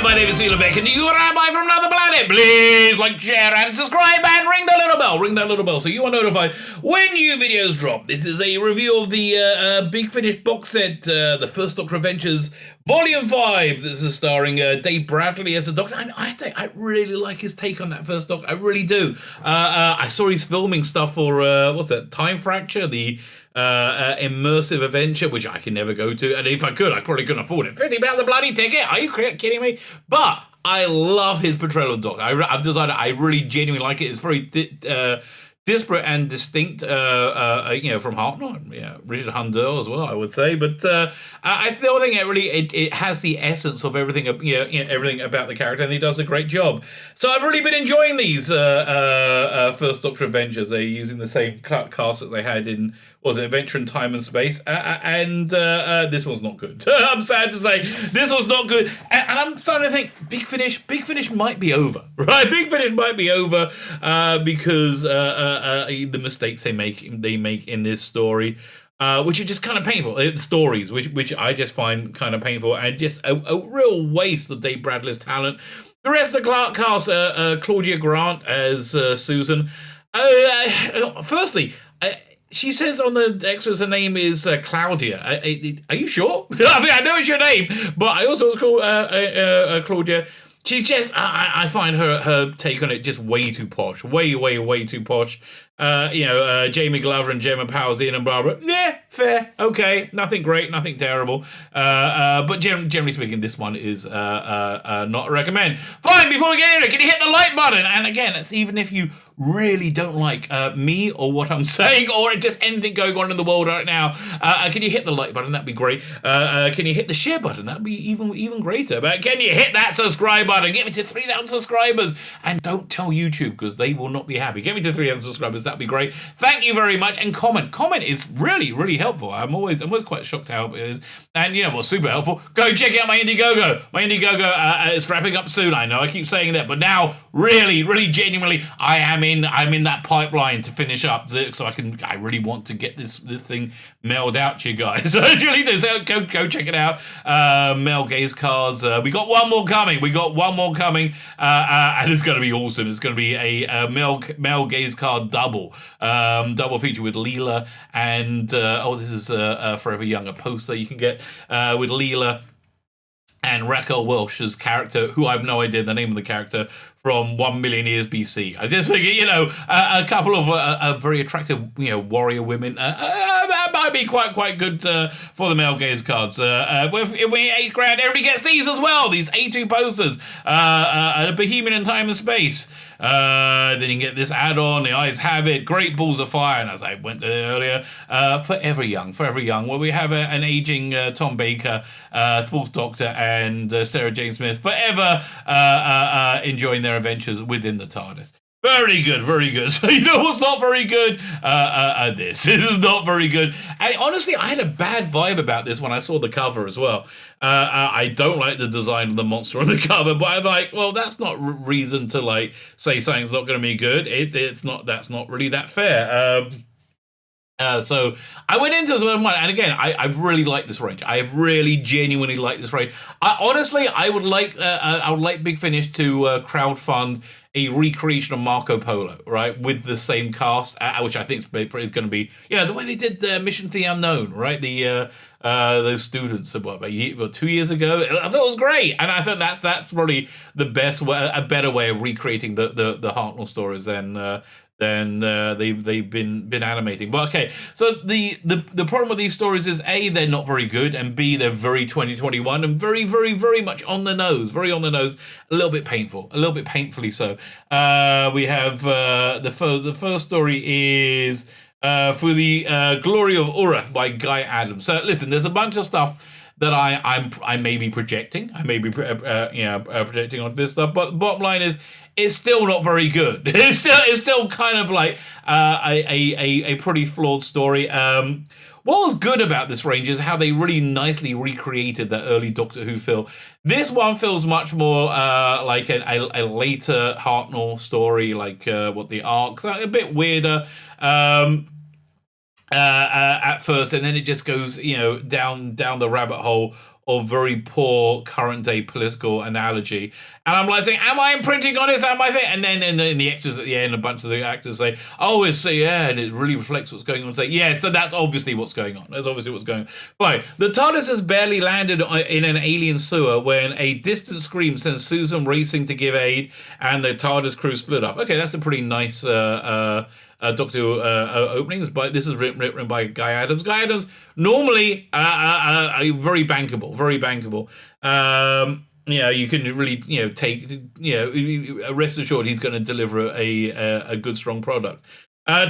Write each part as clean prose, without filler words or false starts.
my name is Tzvi Lebetkin, you Rabbi from another planet. Please like, share, and subscribe, and ring that little bell. Ring that little bell so you are notified when new videos drop. This is a review of the Big Finish box set, The First Doctor Adventures, Volume 5. This is starring Dave Bradley as the Doctor. And I really like his take on that First Doctor. I really do. I saw he's filming stuff for, what's that, Time Fracture, the immersive adventure, which I can never go to, and if I could, I probably couldn't afford it. £50 a bloody ticket? Are you kidding me? But I love his portrayal of Doctor. I've decided I really genuinely like it. It's very disparate and distinct, from Hartnell, Richard Handel as well, I would say. But I still think it has the essence of everything, everything about the character, and he does a great job. So I've really been enjoying these First Doctor Adventures. They're using the same cast that they had in Adventure in Time and Space, and this one's not good. I'm sad to say this was not good, and I'm starting to think Big Finish might be over, right? Big Finish might be over because the mistakes they make in this story, which are just kind of painful. Stories which I just find kind of painful, and just a real waste of Dave Bradley's talent. The rest of the cast, Claudia Grant as Susan. Firstly, she says on the extras her name is Claudia. Are you sure? I mean, I know it's your name, but I also was called Claudia. She just, I find her take on it just way too posh. Way too posh. Jamie Glover and Gemma Powers, Ian and Barbara. Yeah, fair, okay. Nothing great, nothing terrible. But generally speaking, this one is not a recommend. Fine, before we get into it, can you hit the like button? And again, that's even if you really don't like me or what I'm saying, or just anything going on in the world right now, can you hit the like button? That'd be great. Can you hit the share button? That'd be even greater. But can you hit that subscribe button? Get me to 3,000 subscribers, and don't tell YouTube because they will not be happy. Get me to 3,000 subscribers. That'd be great. Thank you very much. And comment is really helpful. I'm always quite shocked how it is. And what's super helpful? Go check out my Indiegogo. My Indiegogo is wrapping up soon. I know I keep saying that, but now really genuinely, I'm in that pipeline to finish up, so I really want to get this thing mailed out to you guys. I really do. So go check it out. Male gaze cards. We got one more coming. And it's going to be awesome. It's going to be a male gaze card double feature with Leela and this is Forever Young, a poster you can get with Leela and Raquel Welch's character, who I have no idea the name of the character, from 1 million years BC. I just figure, a couple of very attractive, warrior women. That might be quite good for the male gaze cards. With $8 grand, everybody gets these as well. These A2 posters, a Bohemian in Time and Space. Then you can get this add-on, The Eyes Have It, Great Balls of Fire, and as I went to earlier, Forever Young, where we have an aging Tom Baker, Fourth Doctor, and Sarah Jane Smith forever enjoying their adventures within the TARDIS. Very good. So what's not very good? This is not very good. And honestly, I had a bad vibe about this when I saw the cover as well. I don't like the design of the monster on the cover, but I'm like, well, that's not reason to say something's not going to be good. It's not. That's not really that fair. So I went into this one, and again, I really like this range. I really genuinely like this range. I would like Big Finish to crowdfund a recreation of Marco Polo, right, with the same cast, which I think is going to be, the way they did the Mission to the Unknown, right? Those students, about 2 years ago, I thought it was great, and I think that's probably the best way, a better way of recreating the Hartnell stories than they've been animating. But okay, so the problem with these stories is A, they're not very good, and B, they're very 2021 and very much on the nose, a little bit painfully so. We have the first story is For the Glory of Urath by Guy Adams. So listen, there's a bunch of stuff that I may be projecting. I may be projecting onto this stuff, but the bottom line is, it's still not very good. It's still kind of like a pretty flawed story. What was good about this range is how they really nicely recreated the early Doctor Who feel. This one feels much more like a later Hartnell story, like what the arcs are, a bit weirder at first, and then it just goes, down the rabbit hole of very poor current day political analogy. And I'm like saying, am I imprinting on this? Am I there? And then in the extras at the end, a bunch of the actors say, oh, it's yeah, and it really reflects what's going on. Say, yeah, so that's obviously what's going on. That's obviously what's going on. Right, the TARDIS has barely landed in an alien sewer when a distant scream sends Susan racing to give aid, and the TARDIS crew split up. Okay, that's a pretty nice Doctor Who openings, but this is written by Guy Adams. Guy Adams normally very bankable, very bankable. You can really, take, rest assured he's going to deliver a good, strong product.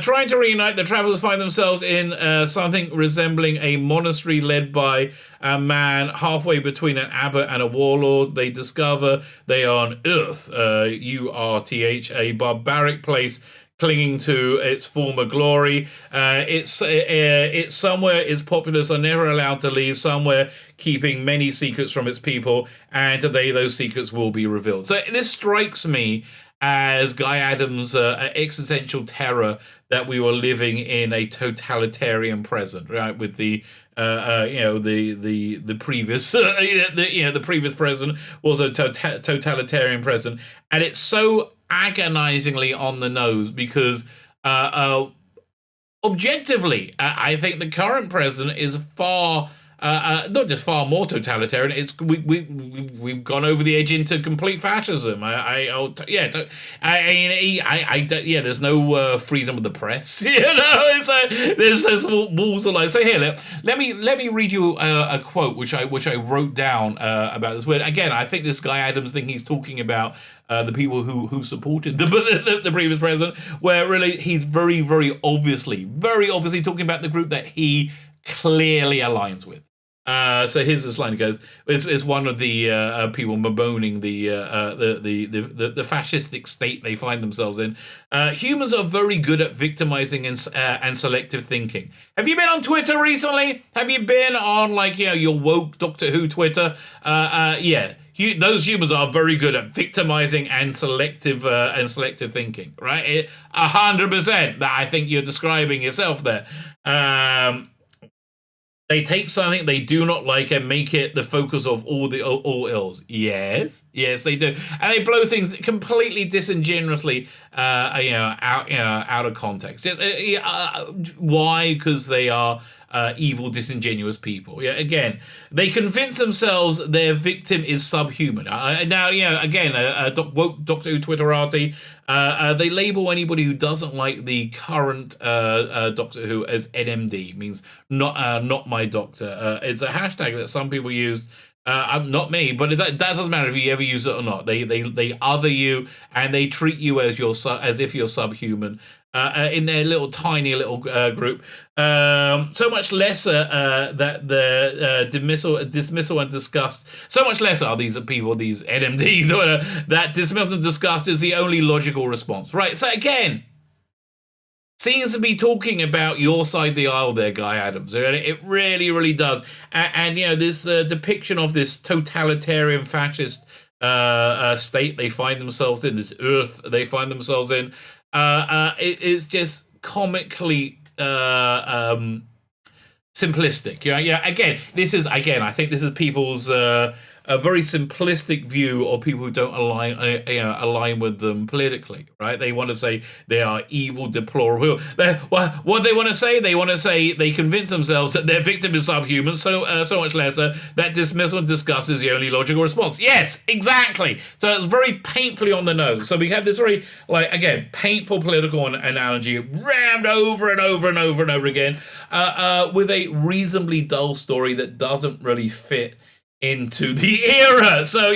Trying to reunite, the travelers find themselves in something resembling a monastery led by a man halfway between an abbot and a warlord. They discover they are on Earth, URTH, a barbaric place clinging to its former glory. It's somewhere its populace are never allowed to leave, somewhere keeping many secrets from its people, and today those secrets will be revealed. So this strikes me as Guy Adams' existential terror that we were living in a totalitarian present, right? With the the previous the previous president was a totalitarian president, and it's so agonizingly on the nose because objectively, I think the current president is far. Not just far more totalitarian. It's we've gone over the edge into complete fascism. There's no freedom of the press. There's walls of life. So here, let me read you a quote which I wrote down about this. Where again, I think this Guy Adams thing he's talking about the people who supported the previous president, where really he's very obviously talking about the group that he clearly aligns with. So here's this line. It goes, "Is one of the people bemoaning the fascistic state they find themselves in. Humans are very good at victimizing and selective thinking. Have you been on Twitter recently? Have you been on your woke Doctor Who Twitter? Those humans are very good at victimizing and selective thinking. Right, 100%. That I think you're describing yourself there." They take something they do not like and make it the focus of all ills. Yes, they do, and they blow things completely disingenuously, out of context. Why? Because they are evil, disingenuous people. Yeah, again, they convince themselves their victim is subhuman. Now, again, woke Doctor Who Twitterati. They label anybody who doesn't like the current Doctor Who as NMD, means not my doctor. It's a hashtag that some people use. Not me, but that doesn't matter if you ever use it or not. They other you, and they treat you as if you're subhuman. In their tiny little group, so much lesser that the dismissal and disgust. So much lesser are these people, these NMDs, or whatever, that dismissal and disgust is the only logical response. Right. So again, seems to be talking about your side of the aisle there, Guy Adams. It really does. And this depiction of this totalitarian fascist state they find themselves in, this Earth they find themselves in. It is just comically simplistic. Again, I think this is people's a very simplistic view of people who don't align with them politically, right? They want to say they are evil, deplorable. What they want to say? They want to say they convince themselves that their victim is subhuman, so much lesser that dismissal and disgust is the only logical response. Yes, exactly. So it's very painfully on the nose. So we have this very, again, painful political analogy rammed over and over and over and over again, with a reasonably dull story that doesn't really fit into the era. So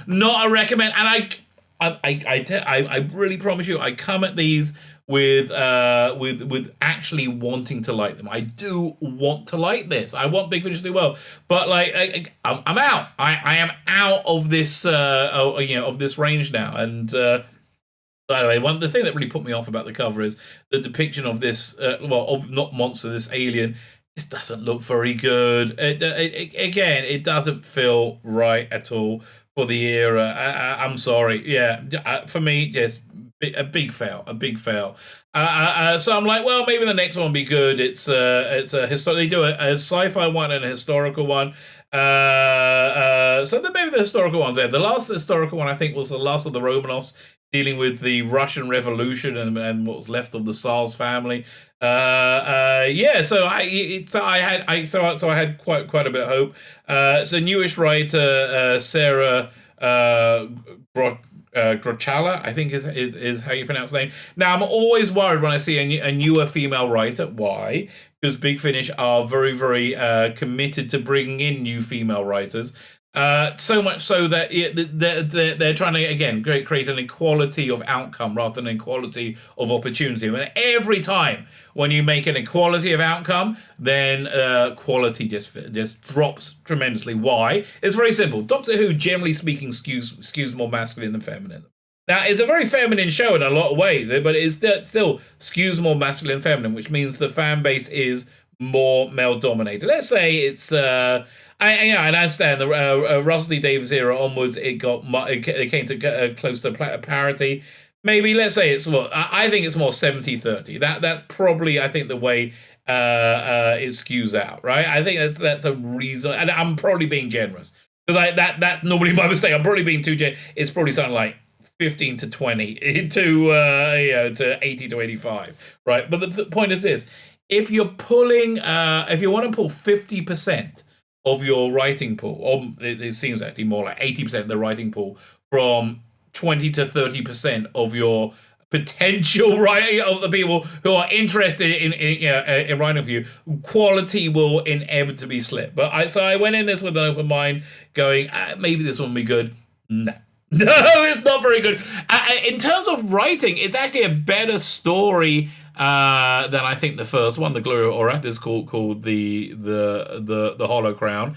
not a recommend. And I really promise you, I come at these with actually wanting to like them. I do want to like this. I want Big Finish to do well, but I'm out. I am out of this of this range now. And by the way, the thing that really put me off about the cover is the depiction of this of not monster, this alien. It doesn't look very good. It doesn't feel right at all for the era. I'm sorry. Yeah, for me, just a big fail. So I'm like, well, maybe the next one will be good. It's a historical. They do a sci-fi one and a historical one. So then maybe the historical one there. The last historical one, I think, was the last of the Romanovs, dealing with the Russian Revolution and what was left of the Tsar's family. Yeah, so I had quite a bit of hope. It's a newish writer, Sarah Grochala, I think is how you pronounce the name. Now, I'm always worried when I see a newer female writer. Why? Because Big Finish are very, very committed to bringing in new female writers. So much so that they're trying to, again, create an equality of outcome rather than equality of opportunity. And every time when you make an equality of outcome, then quality just drops tremendously. Why? It's very simple. Doctor Who, generally speaking, skews more masculine than feminine. Now, it's a very feminine show in a lot of ways, but it still skews more masculine and feminine, which means the fan base is more male-dominated. Let's say it's... I understand the Russell T Davies era onwards, it came to close to parity. Maybe let's say it's more. I think it's more 70-30. That's probably, I think, the way it skews out, right? I think that's a reason, and I'm probably being generous because that's normally my mistake. I'm probably being too generous. It's probably something like 15-20 to 80-85, right? But the point is this: if you're pulling, if you want to pull 50% of your writing pool, or it seems actually more like 80% of the writing pool, from 20 to 30% of your potential writing of the people who are interested in writing for you, quality will inevitably slip. But I went in this with an open mind, going, maybe this one will be good. No. No, it's not very good. In terms of writing, it's actually a better story than I think the first one, the Gloria Orath, is called the Hollow Crown.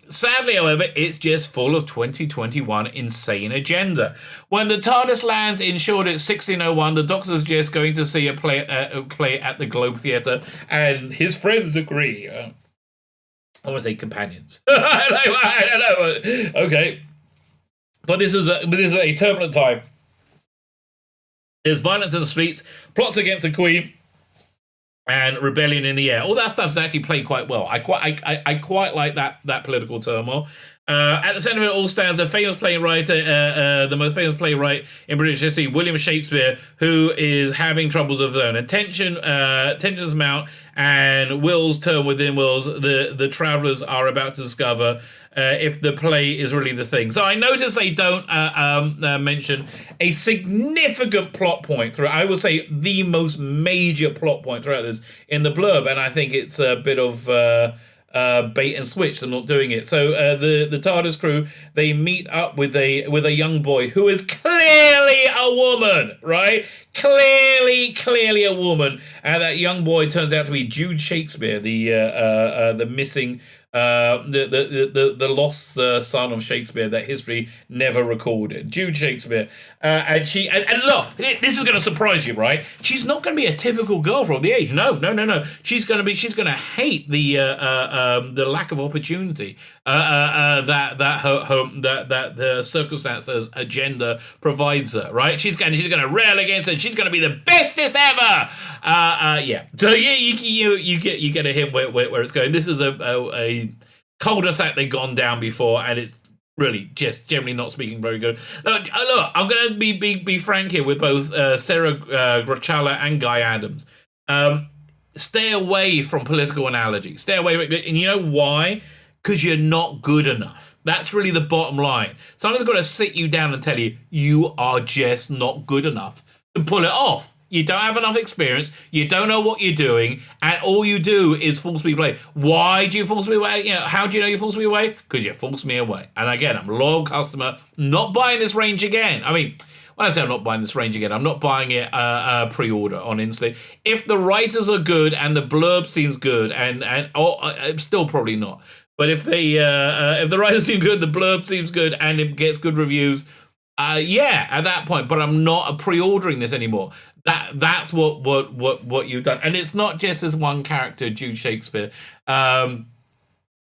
Sadly, however, it's just full of 2021 insane agenda. When the TARDIS lands in Shoreditch 1601, the Doctor's just going to see a play at the Globe Theatre, and his friends agree. I want to say companions. I don't know. Okay. But this is a turbulent time. There's violence in the streets, plots against the Queen, and rebellion in the air. All that stuff's actually played quite well. I quite like that political turmoil. At the centre of it all stands a famous playwright, the most famous playwright in British history, William Shakespeare, who is having troubles of his own. And tensions mount, and wills turn within wills. The travellers are about to discover if the play is really the thing. So I notice they don't mention a significant plot point throughout. I would say the most major plot point throughout this in the blurb, and I think it's a bit of bait and switch. They're not doing it. So the TARDIS crew, they meet up with a young boy who is clearly a woman, right? Clearly a woman, and that young boy turns out to be Jude Shakespeare, the missing. The lost son of Shakespeare that history never recorded. Jude Shakespeare, and look, this is going to surprise you, right? She's not going to be a typical girl for the age. No. She's going to hate the lack of opportunity that the circumstances agenda provides her, right? She's going to rail against it. She's going to be the bestest ever. Yeah. So yeah, you get a hint where it's going. This is a cul-de-sac they've gone down before, and it's really just generally not speaking very good. Look, I'm going to be frank here with both Sarah Grochala and Guy Adams. Stay away from political analogy. Stay away, and you know why? Because you're not good enough. That's really the bottom line. Someone's got to sit you down and tell you, you are just not good enough to pull it off. You don't have enough experience, you don't know what you're doing, and all you do is force me away. Why do you force me away? How do you know you force me away? Because you force me away. And again, I'm a loyal customer, not buying this range again. I mean, when I say I'm not buying this range again, I'm not buying it pre-order on Instant. If the writers are good and the blurb seems good, and still probably not. But if the writers seem good, the blurb seems good, and it gets good reviews, yeah, at that point. But I'm not pre-ordering this anymore. That's what you've done, and it's not just as one character, Jude Shakespeare.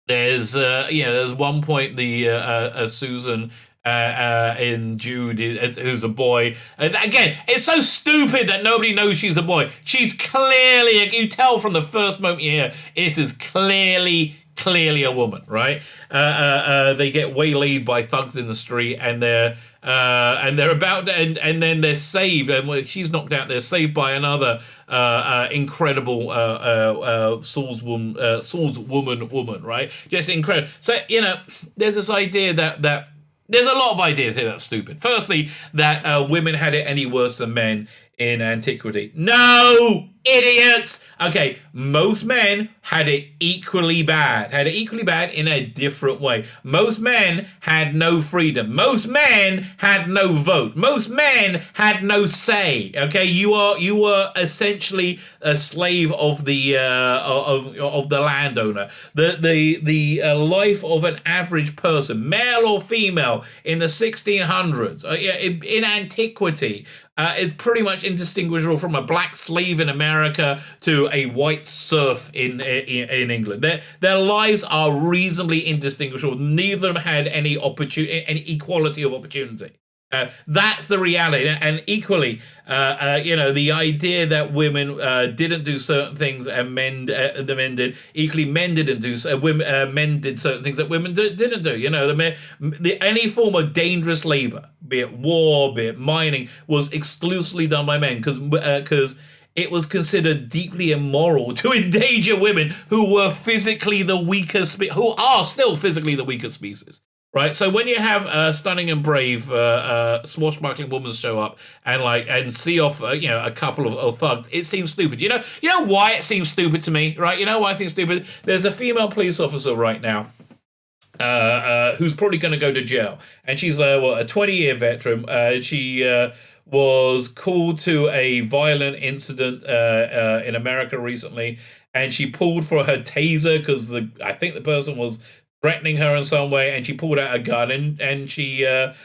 There's one point the Susan in Jude who's a boy. Again, it's so stupid that nobody knows she's a boy. She's clearly, you tell from the first moment you hear, it is clearly clearly a woman, right? They get waylaid by thugs in the street, and they're about to, and then they're saved, and when she's knocked out, they're saved by another incredible swordswoman, right? Just incredible. So there's this idea that there's a lot of ideas here that's stupid. Firstly, that women had it any worse than men in antiquity. No, idiots. Okay, most men had it equally bad. Had it equally bad in a different way. Most men had no freedom. Most men had no vote. Most men had no say. Okay, you were essentially a slave of the landowner. The life of an average person, male or female, in the 1600s, in antiquity, is pretty much indistinguishable from a black slave in America to a white serf in England. Their lives are reasonably indistinguishable. Neither of them had any equality of opportunity. That's the reality, and equally, the idea that women didn't do certain things and the men did. Equally, men didn't do. Men did certain things that women didn't do. Any form of dangerous labor, be it war, be it mining, was exclusively done by men because it was considered deeply immoral to endanger women who were physically the weaker, who are still physically the weaker species. Right, so when you have a stunning and brave swashbuckling woman show up and see off a couple of thugs, it seems stupid. You know why it seems stupid to me, right? You know why it seems stupid? There's a female police officer right now who's probably going to go to jail, and she's a 20-year veteran. She was called to a violent incident in America recently, and she pulled for her taser because I think the person was threatening her in some way, and she pulled out a gun and she shot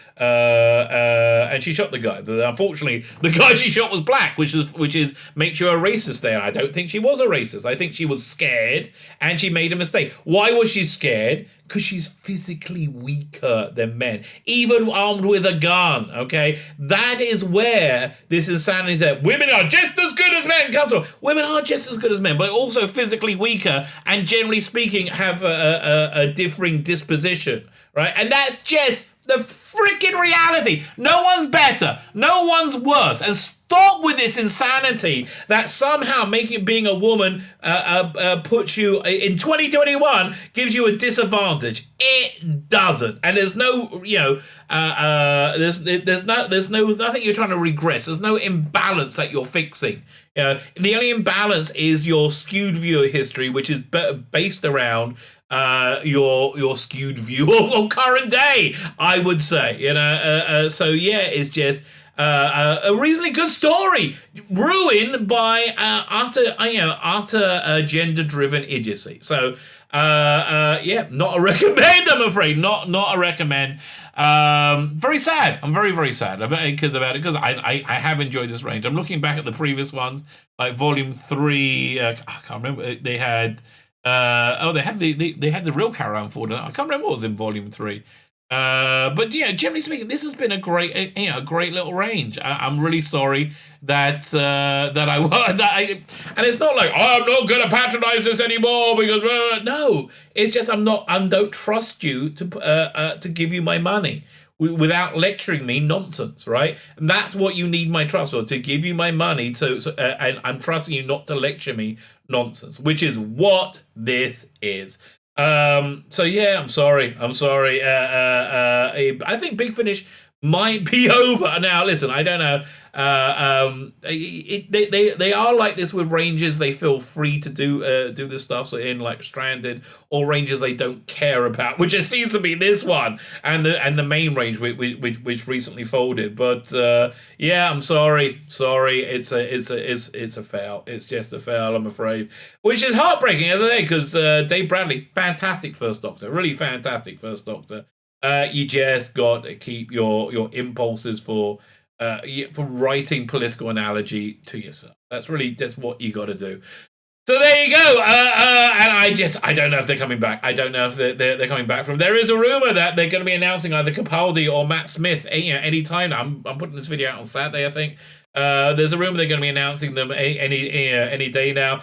the guy. Unfortunately, the guy she shot was black, which is makes you a racist there. I don't think she was a racist. I think she was scared and she made a mistake. Why was she scared? Because she's physically weaker than men, even armed with a gun, okay? That is where this insanity that women are just as good as men comes from. Women are just as good as men, but also physically weaker and generally speaking have a differing disposition, right? And that's just the freaking reality. No one's better. No one's worse. And stop with this insanity that somehow being a woman puts you in 2021 gives you a disadvantage. It doesn't. And there's no, there's nothing you're trying to regress. There's no imbalance that you're fixing. The only imbalance is your skewed view of history, which is based around your skewed view of current day, I would say. So yeah, it's just a reasonably good story ruined by utter gender-driven idiocy. So yeah, not a recommend, I'm afraid. Not a recommend. Very sad. I'm very, very sad because I have enjoyed this range. I'm looking back at the previous ones, like Volume 3. I can't remember. They had they had the real Caravan Ford. I can't remember what was in Volume 3. But yeah, generally speaking, this has been a great little range. I'm really sorry that I and it's not like, oh, I'm not going to patronize this anymore because no, it's just I don't trust you to give you my money without lecturing me nonsense, right? And that's what you need my trust for, to give you my money and I'm trusting you not to lecture me nonsense, which is what this is. So yeah, I'm sorry. I think Big Finish might be over now. Listen, I don't know. They are like this with ranges. They feel free to do this stuff. So in like Stranded or ranges they don't care about, which it seems to be this one and the main range which recently folded. But yeah, I'm sorry. It's a fail. It's just a fail, I'm afraid. Which is heartbreaking, as I say, because Dave Bradley, fantastic first Doctor, really fantastic first Doctor. You just got to keep your impulses for writing political analogy to yourself. That's what you got to do. So there you go. And I don't know if they're coming back. I don't know if they're coming back from. There is a rumor that they're going to be announcing either Capaldi or Matt Smith any time. I'm putting this video out on Saturday, I think. There's a rumor they're going to be announcing them any day now.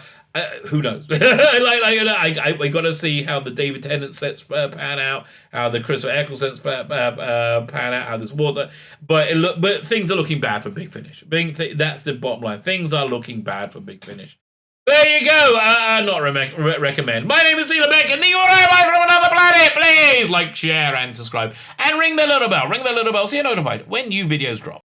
Who knows? I got to see how the David Tennant sets pan out, how the Christopher Eccleston sets pan out, how this water. But things are looking bad for Big Finish. That's the bottom line. Things are looking bad for Big Finish. There you go. Not recommend. My name is Tzvi Lebetkin. You are from another planet. Please like, share, and subscribe, and ring the little bell. Ring the little bell so you're notified when new videos drop.